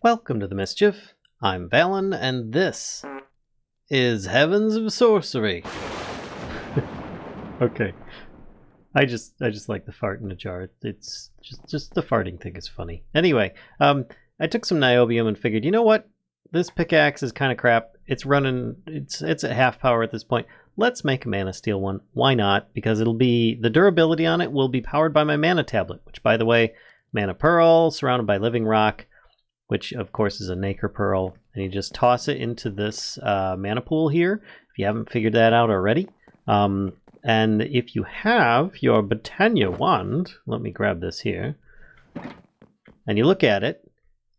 Welcome to the Mischief. I'm Valen, and this is Heavens of Sorcery. Okay. I just like the fart in a jar. It's just the farting thing is funny. Anyway, I took some niobium and figured, you know what? This pickaxe is kind of crap. It's running, it's at half power at this point. Let's make a mana steel one. Why not? Because it'll be, the durability on it will be powered by my mana tablet, which, by the way, mana pearl surrounded by living rock, which of course is a nacre pearl, and you just toss it into this mana pool here, if you haven't figured that out already. And if you have your Botany wand, let me grab this here, and you look at it,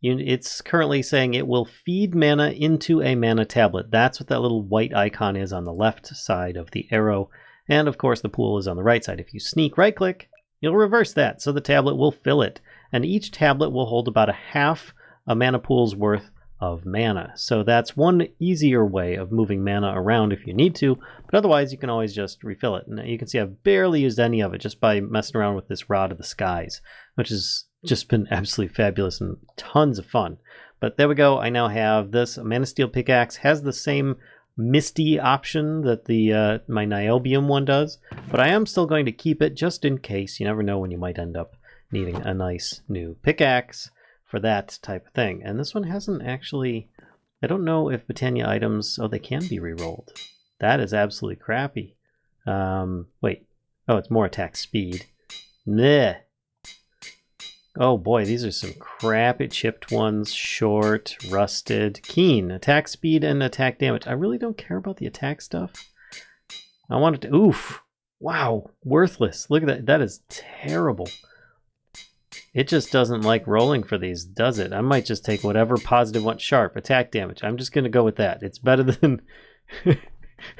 it's currently saying it will feed mana into a mana tablet. That's what that little white icon is on the left side of the arrow, and of course the pool is on the right side. If you sneak right click, you'll reverse that, so the tablet will fill it, and each tablet will hold about a half a mana pool's worth of mana. So that's one easier way of moving mana around if you need to, but otherwise you can always just refill it. And you can see I've barely used any of it just by messing around with this Rod of the Skies, which has just been absolutely fabulous and tons of fun. But there we go. I now have this Mana Steel pickaxe, has the same misty option that the my niobium one does, but I am still going to keep it just in case. You never know when you might end up needing a nice new pickaxe for that type of thing. And this one hasn't actually, I don't know if Botany items, oh, they can be re-rolled. That is absolutely crappy. Wait, oh, it's more attack speed. Meh. Oh boy, these are some crappy chipped ones. Short, rusted, keen, attack speed and attack damage. I really don't care about the attack stuff. I wanted to, oof, wow, worthless. Look at that, that is terrible. It just doesn't like rolling for these, does it? I might just take whatever positive one. Sharp, attack damage. I'm just going to go with that. It's better than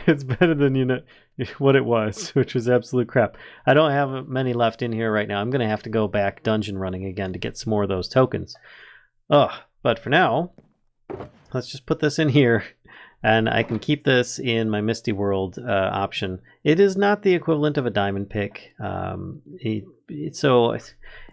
it's better than, you know, what it was, which was absolute crap. I don't have many left in here right now. I'm going to have to go back dungeon running again to get some more of those tokens. Ugh, but for now, let's just put this in here, and I can keep this in my Misty World option. It is not the equivalent of a diamond pick, so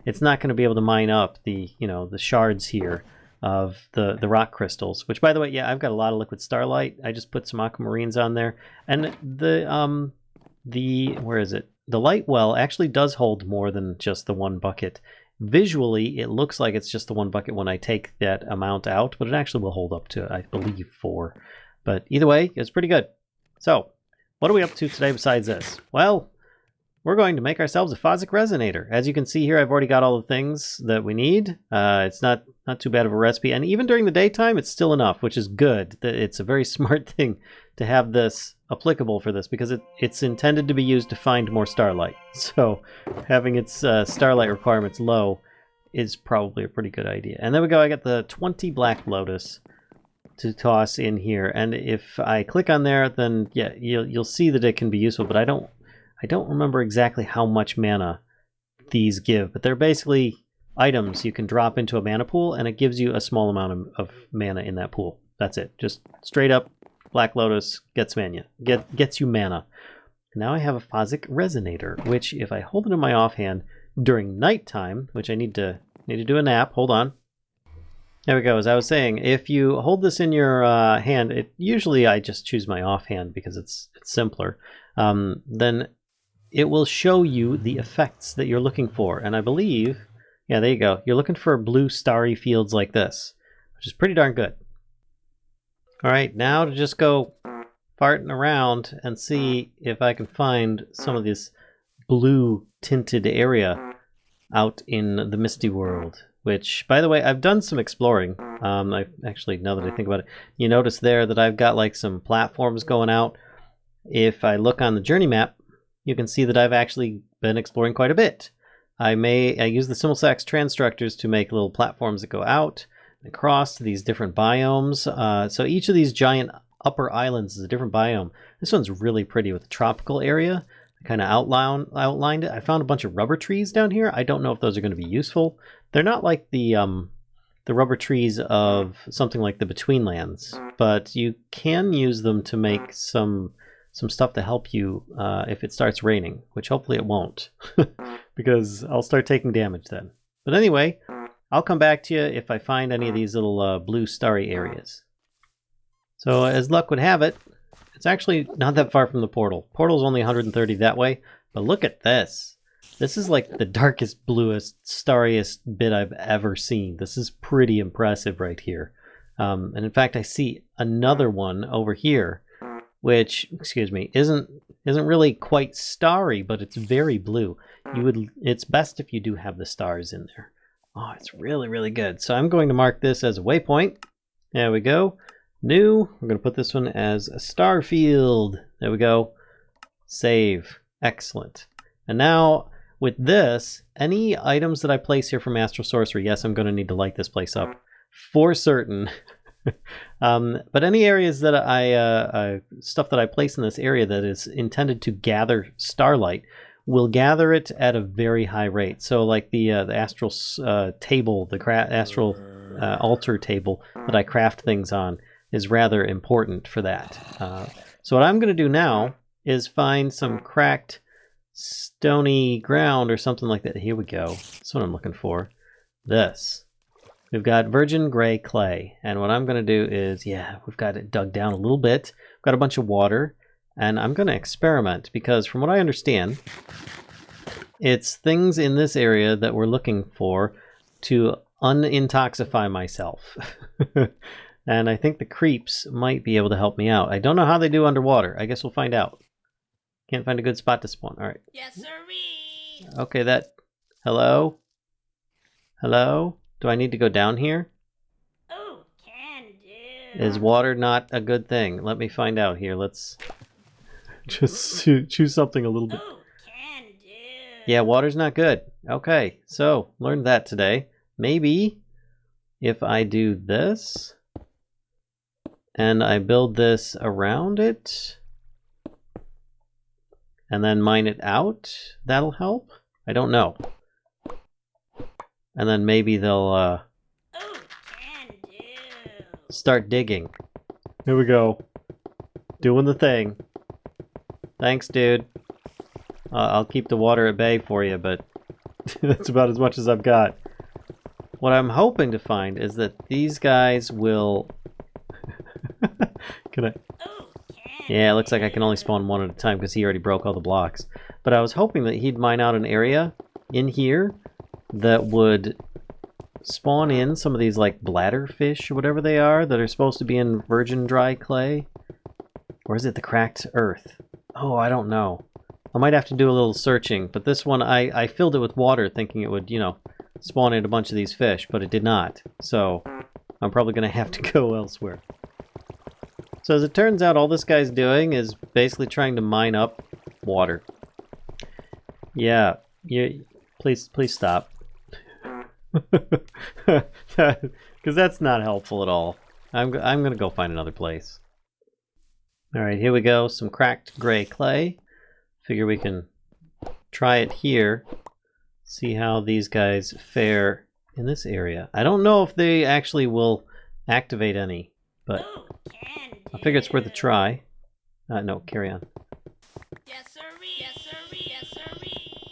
it's not going to be able to mine up the, you know, the shards here of the rock crystals. Which, by the way, yeah, I've got a lot of liquid starlight. I just put some aquamarines on there, and the where is it? The light well actually does hold more than just the one bucket. Visually, it looks like it's just the one bucket when I take that amount out, but it actually will hold up to, I believe, 4. But either way, it's pretty good. So, what are we up to today besides this? Well, we're going to make ourselves a Fosic resonator. As you can see here, I've already got all the things that we need. It's not too bad of a recipe, and even during the daytime, it's still enough, which is good. It's a very smart thing to have this applicable for this, because it's intended to be used to find more starlight. So having its starlight requirements low is probably a pretty good idea. And there we go. I got the 20 Black Lotus to toss in here, and if I click on there, then yeah, you'll see that it can be useful, but I don't remember exactly how much mana these give, but they're basically items you can drop into a mana pool, and it gives you a small amount of mana in that pool. That's it. Just straight up Black Lotus gets you mana. Now I have a Fosic resonator, which if I hold it in my offhand during nighttime, which I need to do a nap. Hold on. There we go. As I was saying, if you hold this in your hand, usually I just choose my offhand because it's simpler. Then it will show you the effects that you're looking for. And I believe, yeah, there you go. You're looking for blue starry fields like this, which is pretty darn good. All right, now to just go farting around and see if I can find some of this blue tinted area out in the Misty World. Which, by the way, I've done some exploring. I actually, now that I think about it, you notice there that I've got like some platforms going out. If I look on the journey map, you can see that I've actually been exploring quite a bit. I use the Simulsax Transstructors to make little platforms that go out and across to these different biomes. So each of these giant upper islands is a different biome. This one's really pretty with the tropical area. I kind of outlined it. I found a bunch of rubber trees down here. I don't know if those are going to be useful. They're not like the rubber trees of something like the Betweenlands, but you can use them to make some stuff to help you if it starts raining, which hopefully it won't, because I'll start taking damage then. But anyway, I'll come back to you if I find any of these little blue starry areas. So as luck would have it, it's actually not that far from the portal. Portal's only 130 that way, but look at this. This is like the darkest, bluest, starriest bit I've ever seen. This is pretty impressive right here. And in fact, I see another one over here, which, excuse me, isn't really quite starry, but it's very blue. It's best if you do have the stars in there. Oh, it's really, really good. So I'm going to mark this as a waypoint. There we go. New. We're going to put this one as a star field. There we go. Save. Excellent. And now with this, any items that I place here from Astral Sorcery, yes, I'm going to need to light this place up for certain. But any areas that stuff that I place in this area that is intended to gather starlight will gather it at a very high rate. So like the Astral table, the Astral altar table that I craft things on is rather important for that. So what I'm going to do now is find some cracked stony ground or something like that. Here we go. That's what I'm looking for. This. We've got virgin gray clay. And what I'm going to do is, yeah, we've got it dug down a little bit. We've got a bunch of water. And I'm going to experiment because from what I understand, it's things in this area that we're looking for to unintoxify myself. And I think the creeps might be able to help me out. I don't know how they do underwater. I guess we'll find out. Can't find a good spot to spawn. All right. Yes, sirree. Okay, that... Hello? Hello? Do I need to go down here? Oh, can do. Is water not a good thing? Let me find out here. Let's just choose something a little bit. Oh, can do. Yeah, water's not good. Okay, so learned that today. Maybe if I do this and I build this around it and then mine it out, that'll help? I don't know. And then maybe they'll Oh, can do. start digging. Here we go. Doing the thing. Thanks, dude. I'll keep the water at bay for you, but that's about as much as I've got. What I'm hoping to find is that these guys will... Can I... Oh, can Yeah, it looks like I can only spawn one at a time because he already broke all the blocks. But I was hoping that he'd mine out an area in here that would spawn in some of these like bladder fish or whatever they are that are supposed to be in virgin dry clay. Or is it the cracked earth? Oh, I don't know. I might have to do a little searching, but this one I filled it with water thinking it would, you know, spawn in a bunch of these fish, but it did not. So I'm probably going to have to go elsewhere. So as it turns out, all this guy's doing is basically trying to mine up water. Yeah, please stop. Because that's not helpful at all. I'm going to go find another place. Alright, here we go. Some cracked gray clay. Figure we can try it here. See how these guys fare in this area. I don't know if they actually will activate any, but Oh, can do. I figure it's worth a try. No, carry on. Yes, sirree. Yes, sirree. Yes, sirree.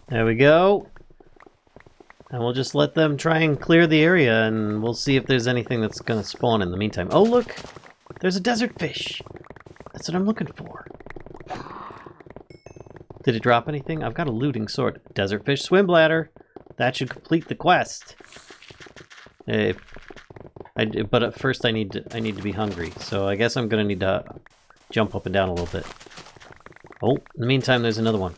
There we go. And we'll just let them try and clear the area, and we'll see if there's anything that's going to spawn in the meantime. Oh, look! There's a desert fish! That's what I'm looking for. Did it drop anything? I've got a looting sword. Desert fish swim bladder. That should complete the quest. But at first I need to be hungry, so I guess I'm going to need to jump up and down a little bit. Oh, in the meantime, there's another one.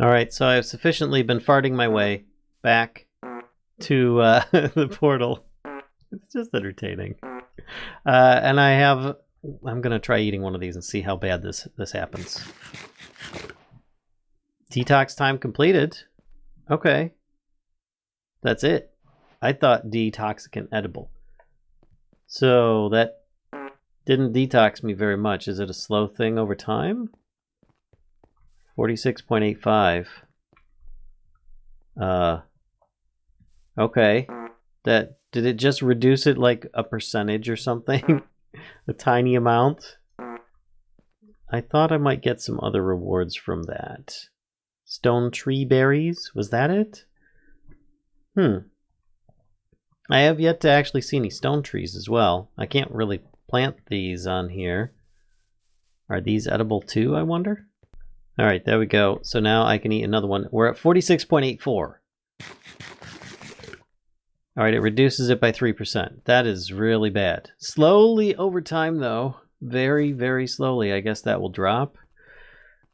Alright, so I've sufficiently been farting my way back to the portal. It's just entertaining. And I'm going to try eating one of these and see how bad this happens. Detox time completed. Okay. That's it. I thought detoxicant edible. So that didn't detox me very much. Is it a slow thing over time? 46.85. Okay. Did it just reduce it like a percentage or something? A tiny amount? I thought I might get some other rewards from that. Stone tree berries. Was that it? I have yet to actually see any stone trees as well. I can't really plant these on here. Are these edible too, I wonder? Alright, there we go. So now I can eat another one. We're at 46.84. Alright, it reduces it by 3%. That is really bad. Slowly over time, though. Very, very slowly. I guess that will drop.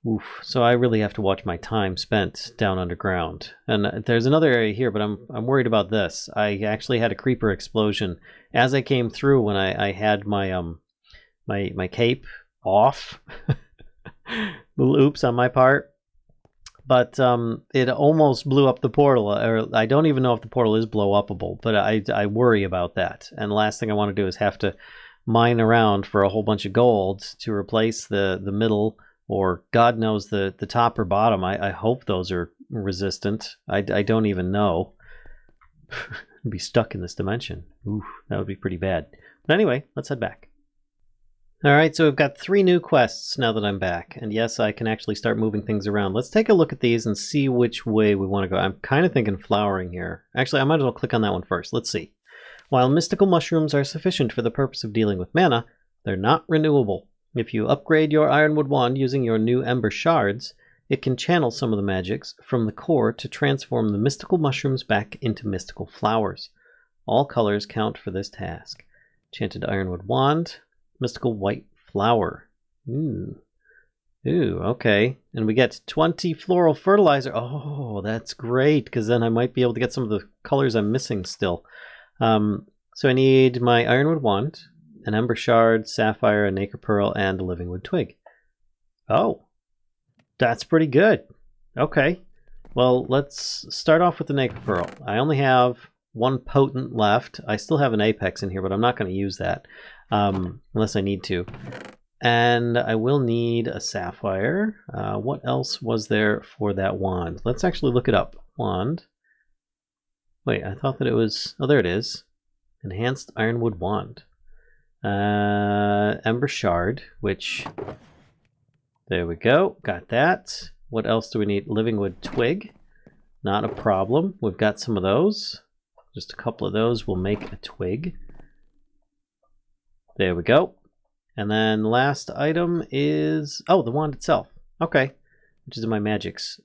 Oof. So I really have to watch my time spent down underground. And there's another area here, but I'm worried about this. I actually had a creeper explosion as I came through when I had my my cape off. Little oops on my part. But it almost blew up the portal. Or I don't even know if the portal is blow upable, but I worry about that. And the last thing I want to do is have to mine around for a whole bunch of gold to replace the middle, or God knows the top or bottom. I hope those are resistant. I don't even know. Be stuck in this dimension. Ooh, that would be pretty bad. But anyway, let's head back. Alright, so we've got 3 new quests now that I'm back. And yes, I can actually start moving things around. Let's take a look at these and see which way we want to go. I'm kind of thinking flowering here. Actually, I might as well click on that one first. Let's see. While mystical mushrooms are sufficient for the purpose of dealing with mana, they're not renewable. If you upgrade your Ironwood Wand using your new Ember Shards, it can channel some of the magics from the core to transform the mystical mushrooms back into mystical flowers. All colors count for this task. Enchanted Ironwood Wand, mystical white flower. Ooh, okay. And we get 20 floral fertilizer. Oh, that's great, because then I might be able to get some of the colors I'm missing still. So I need my Ironwood Wand, an Ember Shard, Sapphire, a Nacre Pearl, and a Livingwood Twig. Oh, that's pretty good. Okay. Well, let's start off with the Nacre Pearl. I only have 1 potent left. I still have an Apex in here, but I'm not going to use that unless I need to. And I will need a Sapphire. What else was there for that wand? Let's actually look it up. Wand. Wait, I thought that it was... Oh, there it is. Enhanced Ironwood Wand. Ember Shard, which... There we go. Got that. What else do we need? Livingwood Twig. Not a problem. We've got some of those. Just a couple of those will make a twig. There we go. And then the last item is... Oh, the wand itself. Okay. Which is in my magics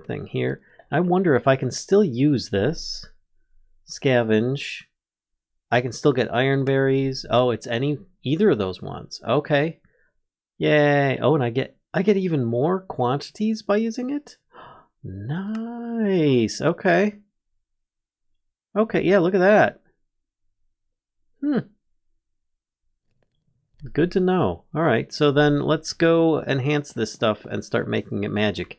thing here. I wonder if I can still use this. Scavenge. I can still get iron berries. Oh, it's either of those wands. Okay. Yay. Oh, and I get even more quantities by using it? Nice. Okay. Okay, yeah, look at that. Good to know. Alright, so then let's go enhance this stuff and start making it magic.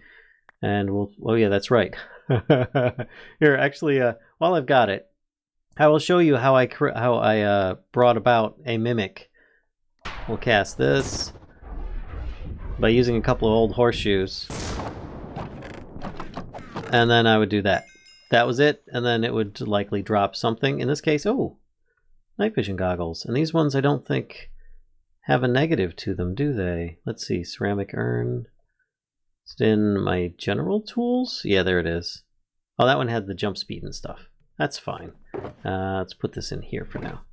And we'll... Oh yeah, that's right. Here, actually, while I've got it, I will show you how I brought about a mimic. We'll cast this by using a couple of old horseshoes. And then I would do that. That was it, and then it would likely drop something. In this case, oh, night vision goggles. And these ones I don't think have a negative to them, do they? Let's see, ceramic urn. Is it in my general tools? Yeah, there it is. Oh, that one had the jump speed and stuff. That's fine. Let's put this in here for now.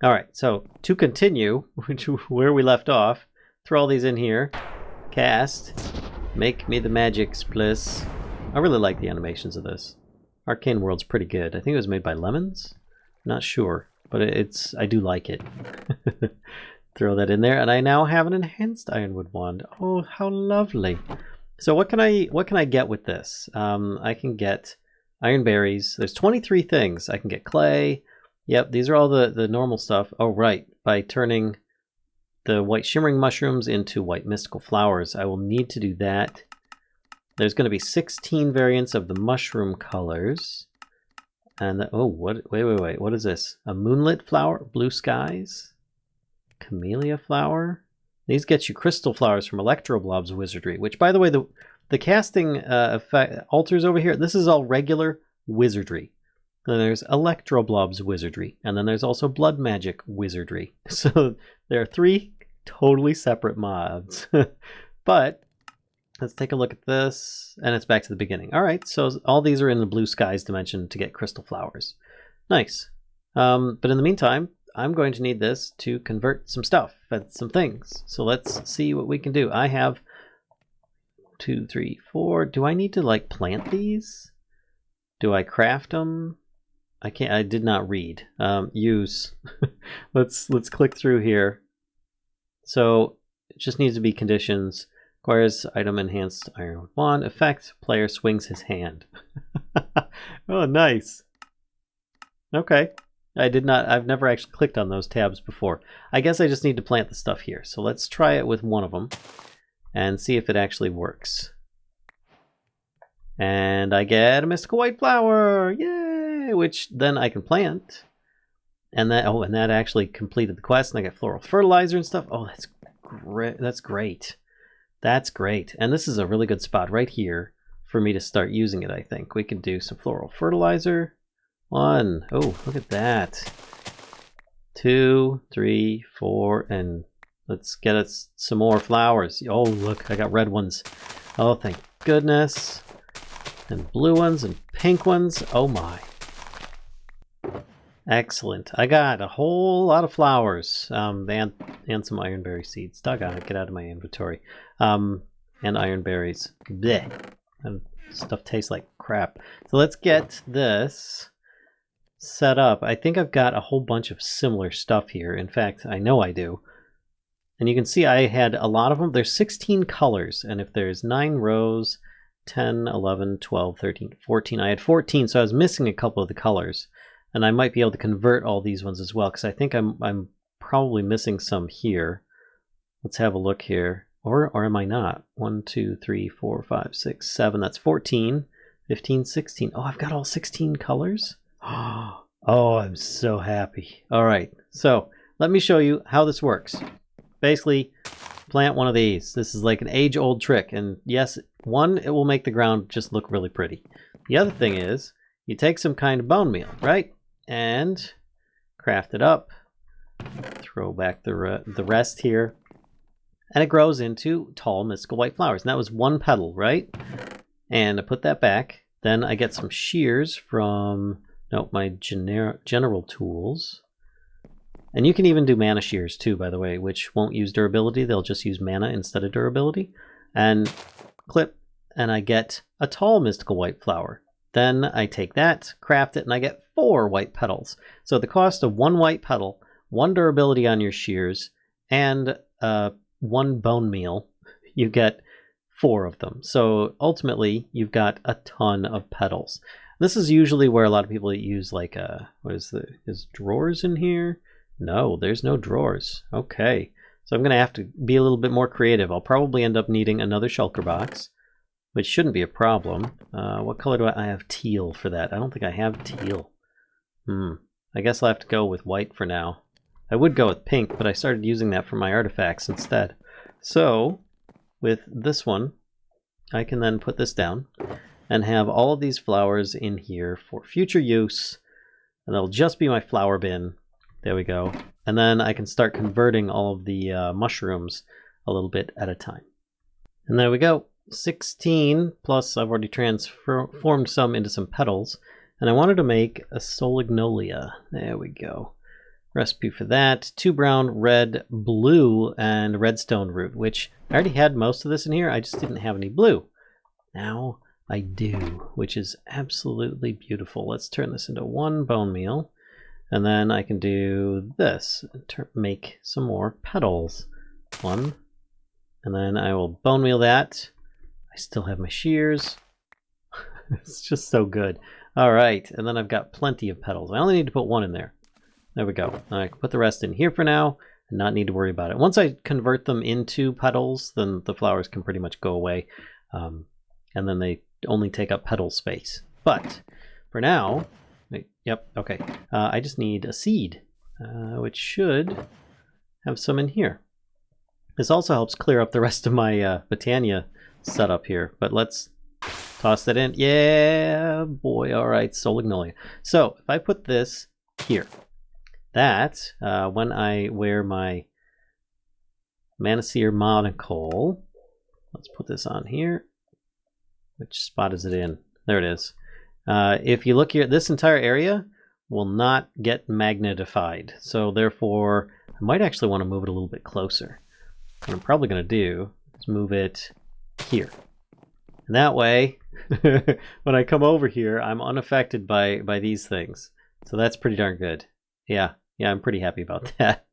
Alright, so to continue, where we left off, throw all these in here, cast, make me the magics, please. I really like the animations of this. Arcane World's pretty good. I think it was made by Lemons? Not sure, but I do like it. Throw that in there, and I now have an enhanced Ironwood Wand. Oh, how lovely. So what can I get with this? I can get iron berries. There's 23 things. I can get clay. Yep, these are all the normal stuff. Oh, right. By turning the white shimmering mushrooms into white mystical flowers. I will need to do that. There's going to be 16 variants of the mushroom colors. And oh, wait. What is this? A moonlit flower? Blue skies? Camellia flower? These get you crystal flowers from Electroblob's wizardry, which, by the way, the casting effect altars over here, this is all regular wizardry. Then there's Electroblob's wizardry, and then there's also blood magic wizardry. So there are 3 totally separate mods. But let's take a look at this, and it's back to the beginning. All right, so all these are in the blue skies dimension to get crystal flowers. Nice. But in the meantime, I'm going to need this to convert some stuff and some things. So let's see what we can do. I have 2, 3, 4. Do I need to like plant these? Do I craft them? I can't. I did not read. Use. let's click through here. So it just needs to be conditions. Acquires item enhanced iron wand. Effect, player swings his hand. Oh, nice. Okay. I've never actually clicked on those tabs before. I guess I just need to plant the stuff here. So let's try it with one of them and see if it actually works. And I get a mystical white flower. Yay! Which then I can plant. And that actually completed the quest, and I got floral fertilizer and stuff. Oh, that's great. That's great. That's great. And this is a really good spot right here for me to start using it, I think. We can do some floral fertilizer. 1. Oh, look at that. 2, 3, 4, and let's get us some more flowers. Oh, look, I got red ones. Oh, thank goodness. And blue ones and pink ones. Oh my. Excellent. I got a whole lot of flowers. And some ironberry seeds. Doggone it, get out of my inventory. And ironberries. Blech. And stuff tastes like crap. So let's get this set up. I think I've got a whole bunch of similar stuff here. In fact, I know I do. And you can see I had a lot of them. There's 16 colors, and if there's 9 rows, 10, 11, 12, 13, 14. I had 14, so I was missing a couple of the colors. And I might be able to convert all these ones as well, because I think I'm probably missing some here. Let's have a look here. Or am I not? 1, 2, 3, 4, 5, 6, 7. That's 14, 15, 16. Oh, I've got all 16 colors? Oh, I'm so happy. All right, so let me show you how this works. Basically, plant one of these. This is like an age-old trick. And yes, one, it will make the ground just look really pretty. The other thing is, you take some kind of bone meal, right? And craft it up. Throw back the rest here. And it grows into tall mystical white flowers. And that was 1 petal, right? And I put that back. Then I get some shears from my general tools. And you can even do mana shears too, by the way, which won't use durability. They'll just use mana instead of durability. And clip, and I get a tall mystical white flower. Then I take that, craft it, and I get 4 white petals. So the cost of 1 white petal, 1 durability on your shears, and 1 bone meal, you get 4 of them. So ultimately, you've got a ton of petals. This is usually where a lot of people use like is drawers in here? No, there's no drawers. Okay. So I'm going to have to be a little bit more creative. I'll probably end up needing another shulker box, which shouldn't be a problem. What color do I have? Teal for that. I don't think I have teal. I guess I'll have to go with white for now. I would go with pink, but I started using that for my artifacts instead. So with this one, I can then put this down and have all of these flowers in here for future use. And that'll just be my flower bin. There we go. And then I can start converting all of the mushrooms a little bit at a time. And there we go. 16, plus I've already transformed some into some petals. And I wanted to make a Solignolia. There we go. Recipe for that. 2 brown, red, blue, and redstone root, which I already had most of this in here. I just didn't have any blue. Now I do, which is absolutely beautiful. Let's turn this into 1 bone meal. And then I can do this, make some more petals. 1. And then I will bone meal that. I still have my shears. It's just so good. All right, and then I've got plenty of petals. I only need to put 1 in there. There we go. I can put the rest in here for now and not need to worry about it. Once I convert them into petals, then the flowers can pretty much go away. And then they only take up petal space. But for now, yep, okay. I just need a seed, which should have some in here. This also helps clear up the rest of my Botany setup here. But let's toss that in. Yeah, boy. All right, Solignolia. So if I put this here, that when I wear my Manaseer monocle, let's put this on here. Which spot is it in? There it is. If you look here, this entire area will not get magnetified. So therefore, I might actually want to move it a little bit closer. What I'm probably going to do is move it here. And that way, when I come over here, I'm unaffected by these things. So that's pretty darn good. Yeah, I'm pretty happy about that.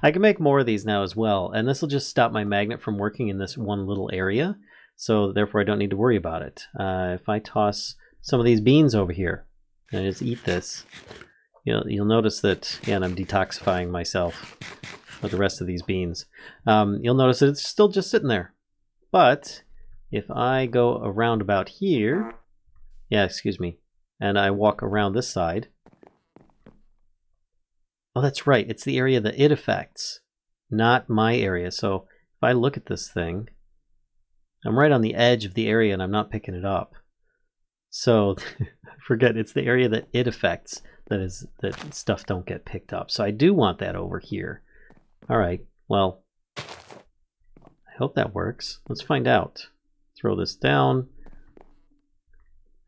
I can make more of these now as well, and this will just stop my magnet from working in this one little area. So therefore, I don't need to worry about it. If I toss some of these beans over here and I just eat this, you'll notice that, and I'm detoxifying myself with the rest of these beans. You'll notice that it's still just sitting there. But if I go around about here, excuse me, and I walk around this side, oh, that's right, it's the area that it affects, not my area. So if I look at this thing, I'm right on the edge of the area and I'm not picking it up. So forget, it's the area that it affects that stuff don't get picked up. So I do want that over here. All right, well, I hope that works. Let's find out. Throw this down.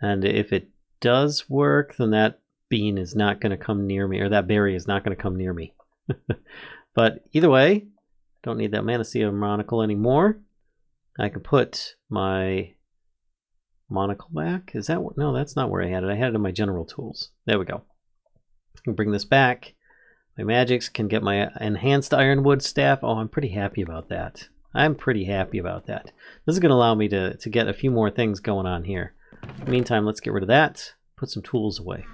And if it does work, then that bean is not going to come near me, or that berry is not going to come near me. But either way, don't need that Manacea monocle anymore. I can put my monocle back. Is that what? No, that's not where I had it. I had it in my general tools. There we go. I can bring this back. My magics can get my enhanced ironwood staff. Oh, I'm pretty happy about that. I'm pretty happy about that. This is going to allow me to get a few more things going on here. In the meantime, let's get rid of that. Put some tools away.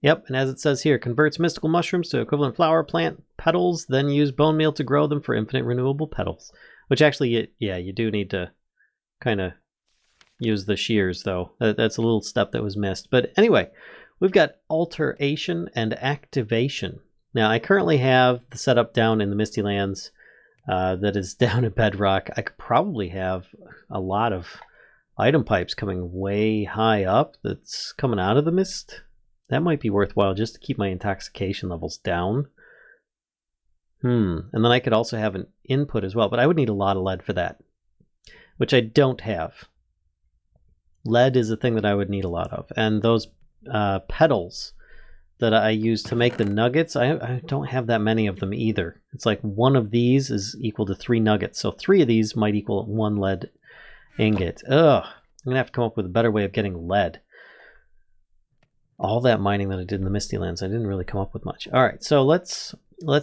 Yep, and as it says here, converts mystical mushrooms to equivalent flower plant petals, then use bone meal to grow them for infinite renewable petals. Which actually, you do need to kind of use the shears, though. That's a little step that was missed. But anyway, we've got alteration and activation. Now, I currently have the setup down in the Misty Lands that is down at Bedrock. I could probably have a lot of item pipes coming way high up that's coming out of the mist. That might be worthwhile just to keep my intoxication levels down. And then I could also have an input as well, but I would need a lot of lead for that, which I don't have. Lead is the thing that I would need a lot of. And those petals that I use to make the nuggets, I don't have that many of them either. It's like one of these is equal to 3 nuggets. So 3 of these might equal 1 lead ingot. Ugh, I'm going to have to come up with a better way of getting lead. All that mining that I did in the Misty Lands, I didn't really come up with much. All right, so let's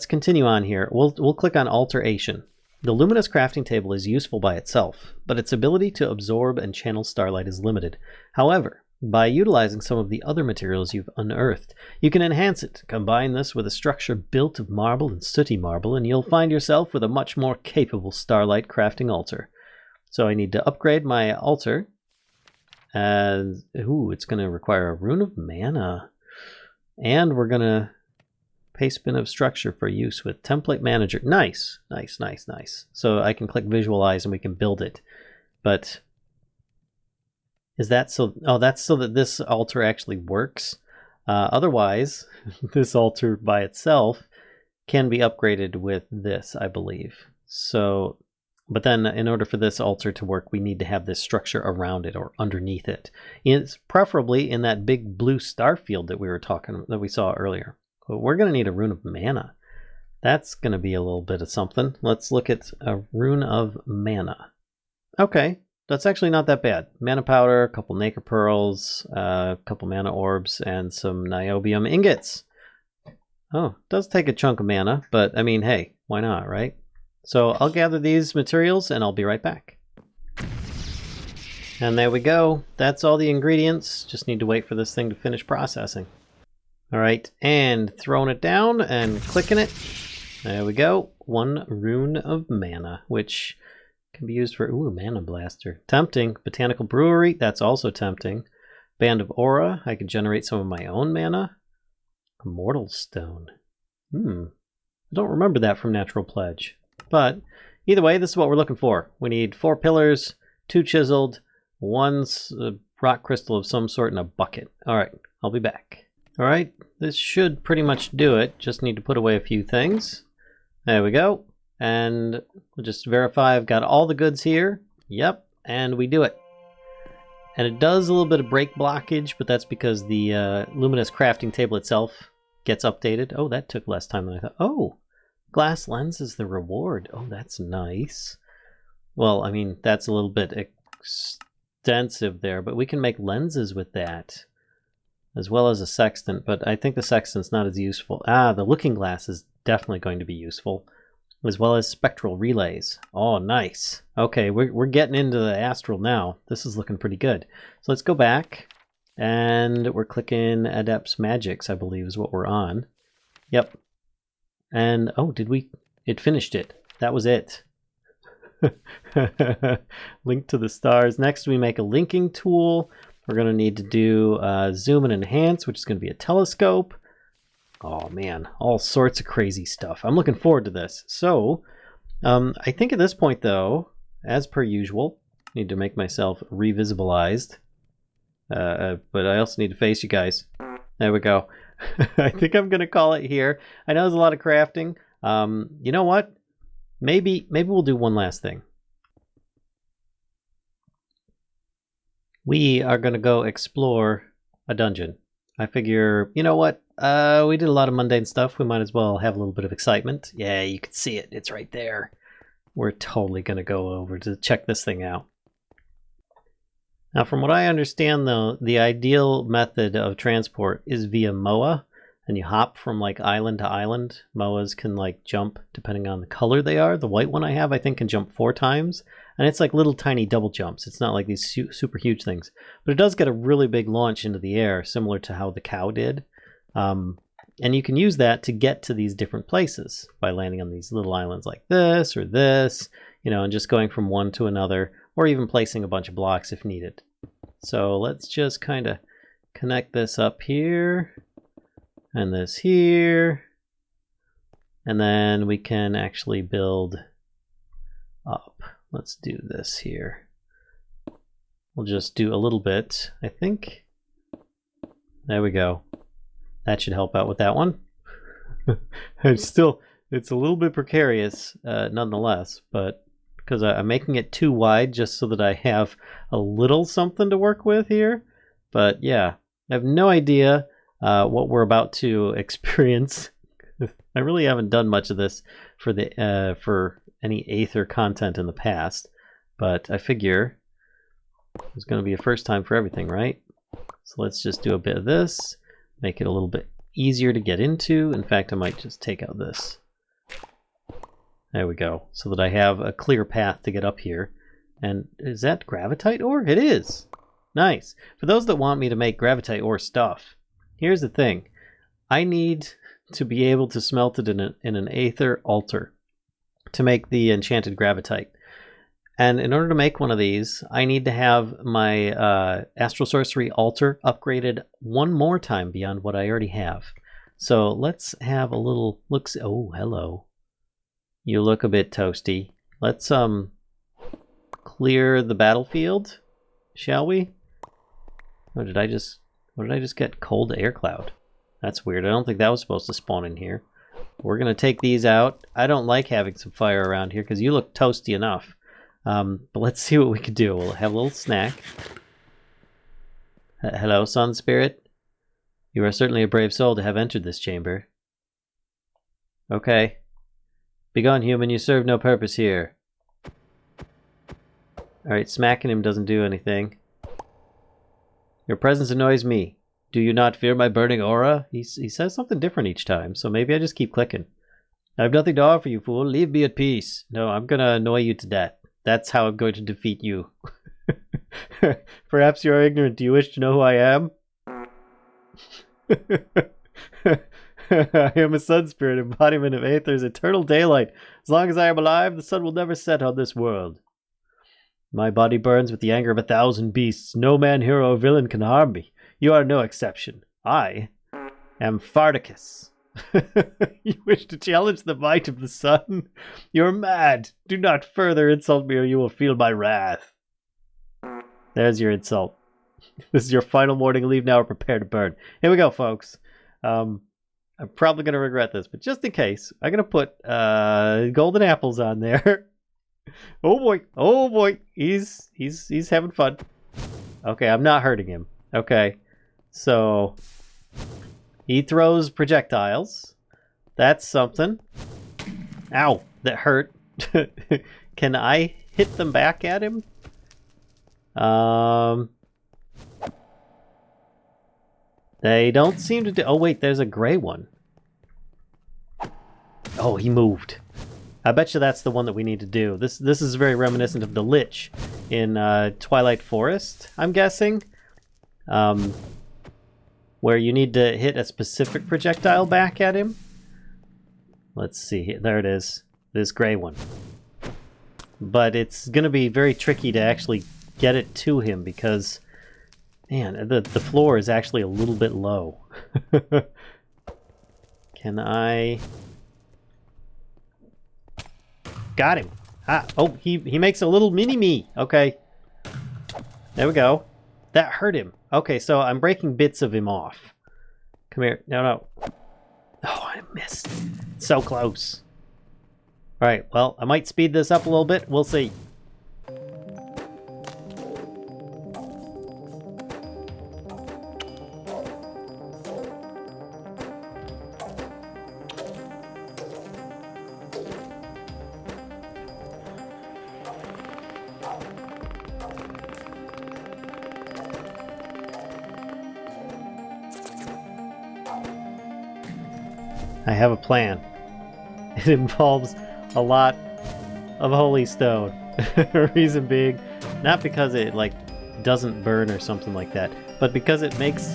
continue on here. We'll click on Alteration. The luminous crafting table is useful by itself, but its ability to absorb and channel starlight is limited. However, by utilizing some of the other materials you've unearthed, you can enhance it. Combine this with a structure built of marble and sooty marble, and you'll find yourself with a much more capable starlight crafting altar. So I need to upgrade my altar. And it's going to require a rune of mana. And we're going to pay spin of structure for use with template manager. Nice. So I can click visualize and we can build it. But is that so? Oh, that's so that this altar actually works. Otherwise, this altar by itself can be upgraded with this, I believe. So, but then in order for this altar to work, we need to have this structure around it or underneath it. It's preferably in that big blue star field that we saw earlier. But we're going to need a rune of mana. That's going to be a little bit of something. Let's look at a rune of mana. Okay, that's actually not that bad. Mana powder, a couple nacre pearls, a couple mana orbs, and some niobium ingots. Oh, it does take a chunk of mana, but I mean, hey, why not, right? So I'll gather these materials and I'll be right back. And there we go. That's all the ingredients. Just need to wait for this thing to finish processing. All right, and throwing it down and clicking it. There we go. 1 rune of mana, which can be used for, a mana blaster. Tempting. Botanical brewery, that's also tempting. Band of aura, I could generate some of my own mana. Immortal stone. I don't remember that from Natural Pledge. But either way, this is what we're looking for. We need 4 pillars, 2 chiseled, 1 rock crystal of some sort, and a bucket. All right, I'll be back. All right, this should pretty much do it. Just need to put away a few things. There we go. and we'll just verify I've got all the goods here. Yep, and we do it. And it does a little bit of break blockage, but that's because the luminous crafting table itself gets updated. Oh, that took less time than I thought. Oh, glass lens is the reward. Oh, that's nice. Well, I mean, that's a little bit extensive there, but we can make lenses with that, as well as a sextant, but I think the sextant's not as useful. Ah, the looking glass is definitely going to be useful, as well as spectral relays. Oh, nice. Okay, we're getting into the astral now. This is looking pretty good. So let's go back, and we're clicking Adept's Magics, I believe is what we're on. Yep. And, oh, it finished it. That was it. Link to the stars. Next, we make a linking tool. We're going to need to do zoom and enhance, which is going to be a telescope. Oh man, all sorts of crazy stuff. I'm looking forward to this. So, I think at this point though, as per usual, I need to make myself revisibilized. But I also need to face you guys. There we go. I think I'm going to call it here. I know there's a lot of crafting. You know what? Maybe we'll do one last thing. We are going to go explore a dungeon. I figure, you know what? We did a lot of mundane stuff. We might as well have a little bit of excitement. Yeah, you can see it. It's right there. We're totally going to go over to check this thing out. Now, from what I understand, though, the ideal method of transport is via MOA, and you hop from like island to island. MOAs can like jump depending on the color they are. The white one I have, I think, can jump 4 times, and it's like little tiny double jumps. It's not like these super huge things, but it does get a really big launch into the air, similar to how the cow did. And you can use that to get to these different places by landing on these little islands like this or this, you know, and just going from one to another, or even placing a bunch of blocks if needed. So let's just kind of connect this up here and this here, and then we can actually build up. Let's do this here. We'll just do a little bit, I think. There we go. That should help out with that one. It's a little bit precarious nonetheless, but because I'm making it too wide just so that I have a little something to work with here. But yeah, I have no idea what we're about to experience. I really haven't done much of this for any Aether content in the past, but I figure it's going to be a first time for everything, right? So let's just do a bit of this, make it a little bit easier to get into. In fact, I might just take out this. There we go, so that I have a clear path to get up here. And is that gravitite ore? It is! Nice. For those that want me to make gravitite ore stuff, here's the thing. I need to be able to smelt it in an Aether altar to make the enchanted gravitite. And in order to make one of these, I need to have my Astral Sorcery altar upgraded one more time beyond what I already have. So let's have a little look. Oh, hello. You look a bit toasty. Let's clear the battlefield, shall we? Oh, what did I just get? Cold air cloud. That's weird. I don't think that was supposed to spawn in here. We're gonna take these out. I don't like having some fire around here because you look toasty enough. But let's see what we can do. We'll have a little snack. Hello, Sun Spirit. You are certainly a brave soul to have entered this chamber. Okay. Begone, human, you serve no purpose here. Alright, smacking him doesn't do anything. Your presence annoys me. Do you not fear my burning aura? He says something different each time, so maybe I just keep clicking. I have nothing to offer you, fool. Leave me at peace. No, I'm gonna annoy you to death. That's how I'm going to defeat you. Perhaps you are ignorant. Do you wish to know who I am? I am a sun spirit, embodiment of Aether's eternal daylight. As long as I am alive, the sun will never set on this world. My body burns with the anger of 1,000 beasts. No man, hero, or villain can harm me. You are no exception. I am Farticus. You wish to challenge the might of the sun? You're mad. Do not further insult me or you will feel my wrath. There's your insult. This is your final warning. Leave now or prepare to burn. Here we go, folks. I'm probably going to regret this, but just in case, I'm going to put golden apples on there. Oh boy, he's having fun. Okay, I'm not hurting him. Okay, so he throws projectiles. That's something. Ow, that hurt. Can I hit them back at him? They don't seem to do... Oh wait, there's a gray one. Oh, he moved. I bet you that's the one that we need to do. This is very reminiscent of the Lich in Twilight Forest, I'm guessing. Where you need to hit a specific projectile back at him. Let's see. There it is. This gray one. But it's going to be very tricky to actually get it to him because, man, the floor is actually a little bit low. Can I... Got him. Ah, oh, he makes a little mini-me. Okay. There we go. That hurt him. Okay, so I'm breaking bits of him off. Come here. No. Oh, I missed. So close. Alright, well, I might speed this up a little bit. We'll see. I have a plan. It involves a lot of holy stone. Reason being, not because it like doesn't burn or something like that, but because it makes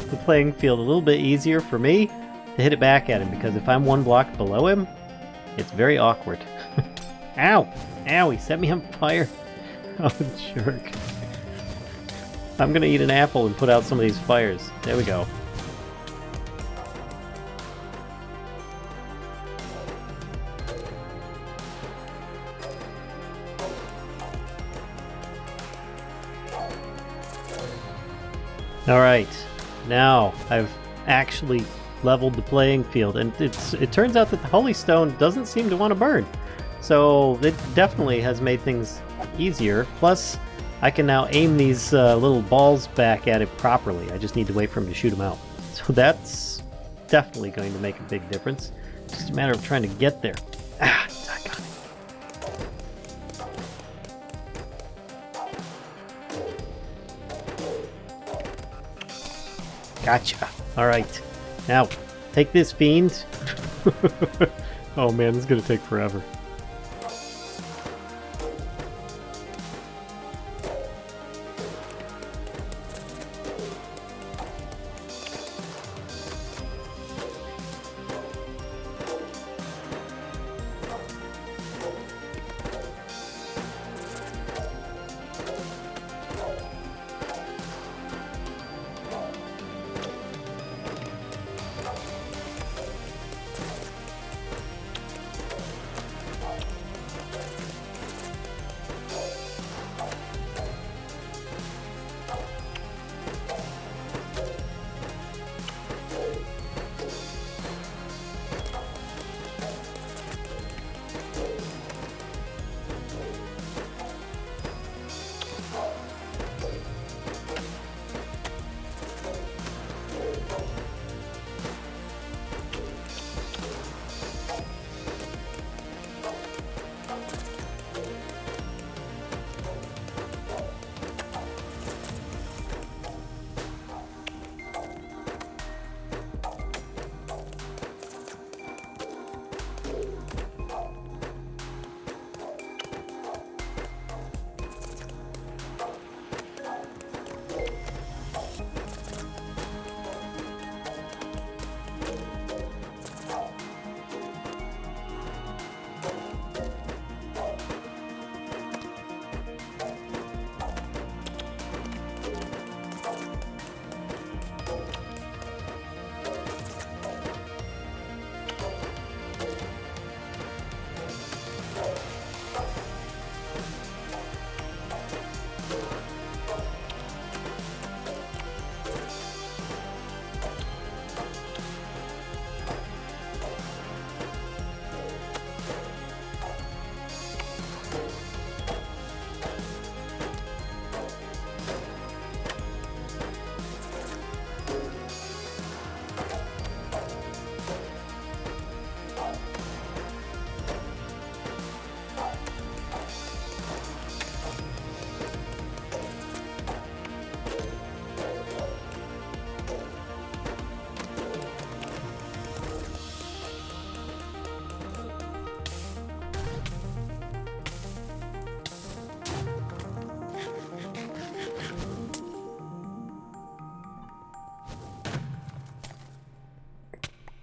the playing field a little bit easier for me to hit it back at him, because if I'm one block below him, it's very awkward. Ow! Ow, he set me on fire. Oh, jerk. I'm gonna eat an apple and put out some of these fires. There we go. Alright, now I've actually leveled the playing field, and it turns out that the Holy Stone doesn't seem to want to burn. So it definitely has made things easier. Plus, I can now aim these little balls back at it properly. I just need to wait for him to shoot them out. So that's definitely going to make a big difference. It's just a matter of trying to get there. Ah, I got it. Gotcha. Alright. Now, take this, fiend. Oh man, this is going to take forever.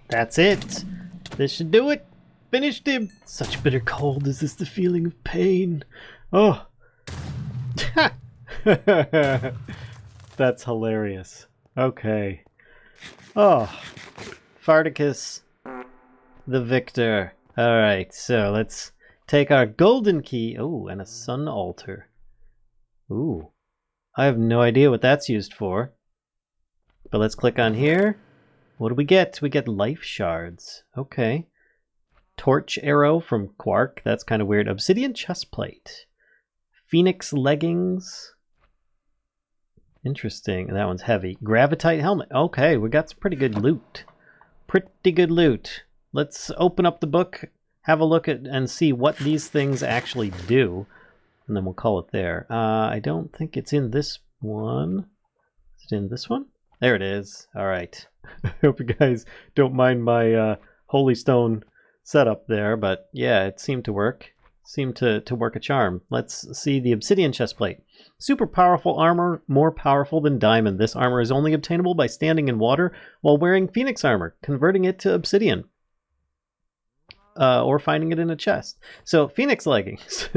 That's it. This should do it. Finished him. Such bitter cold. Is this the feeling of pain? Oh. That's hilarious. Okay. Oh. Farticus, the victor. Alright, so let's take our golden key. Oh, and a sun altar. Ooh. I have no idea what that's used for. But let's click on here. What do we get? We get life shards. Okay. Torch arrow from Quark. That's kind of weird. Obsidian chestplate. Phoenix leggings. Interesting. That one's heavy. Gravitite helmet. Okay, we got some pretty good loot. Pretty good loot. Let's open up the book, have a look at and see what these things actually do. And then we'll call it there. I don't think it's in this one. Is it in this one? There it is. All right. I hope you guys don't mind my Holy Stone setup there, but yeah, it seemed to work. Seemed to work a charm. Let's see the obsidian chestplate. Super powerful armor, more powerful than diamond. This armor is only obtainable by standing in water while wearing phoenix armor, converting it to obsidian. Or finding it in a chest. So, Phoenix leggings.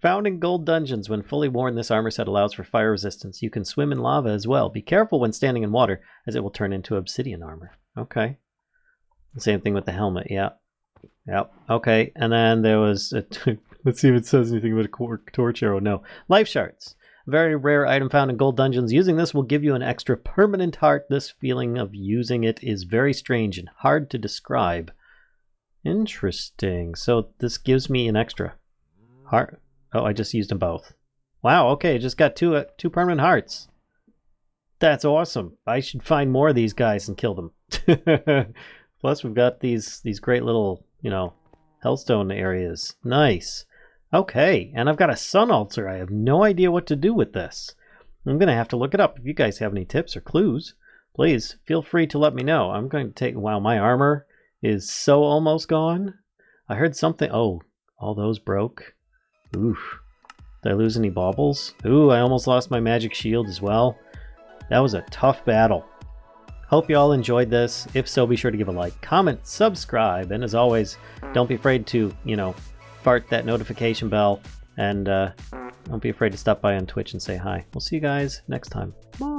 Found in gold dungeons. When fully worn, this armor set allows for fire resistance. You can swim in lava as well. Be careful when standing in water, as it will turn into obsidian armor. Okay. Same thing with the helmet, yeah. Yep, okay. And then there was... let's see if it says anything about a torch arrow. No. Life shards. Very rare item found in gold dungeons. Using this will give you an extra permanent heart. This feeling of using it is very strange and hard to describe. Interesting. So this gives me an extra heart. Oh, I just used them both. Wow, okay, just got two permanent hearts. That's awesome. I should find more of these guys and kill them. Plus we've got these great little, you know, hellstone areas. Nice. Okay, and I've got a sun altar. I have no idea what to do with this. I'm going to have to look it up. If you guys have any tips or clues, please feel free to let me know. I'm going to take... Wow, my armor is so almost gone. I heard something. Oh, all those broke. Oof. Did I lose any baubles? Ooh, I almost lost my magic shield as well. That was a tough battle. Hope you all enjoyed this. If so, be sure to give a like, comment, subscribe, and as always, don't be afraid to, you know, fart that notification bell, and don't be afraid to stop by on Twitch and say hi. We'll see you guys next time. Bye.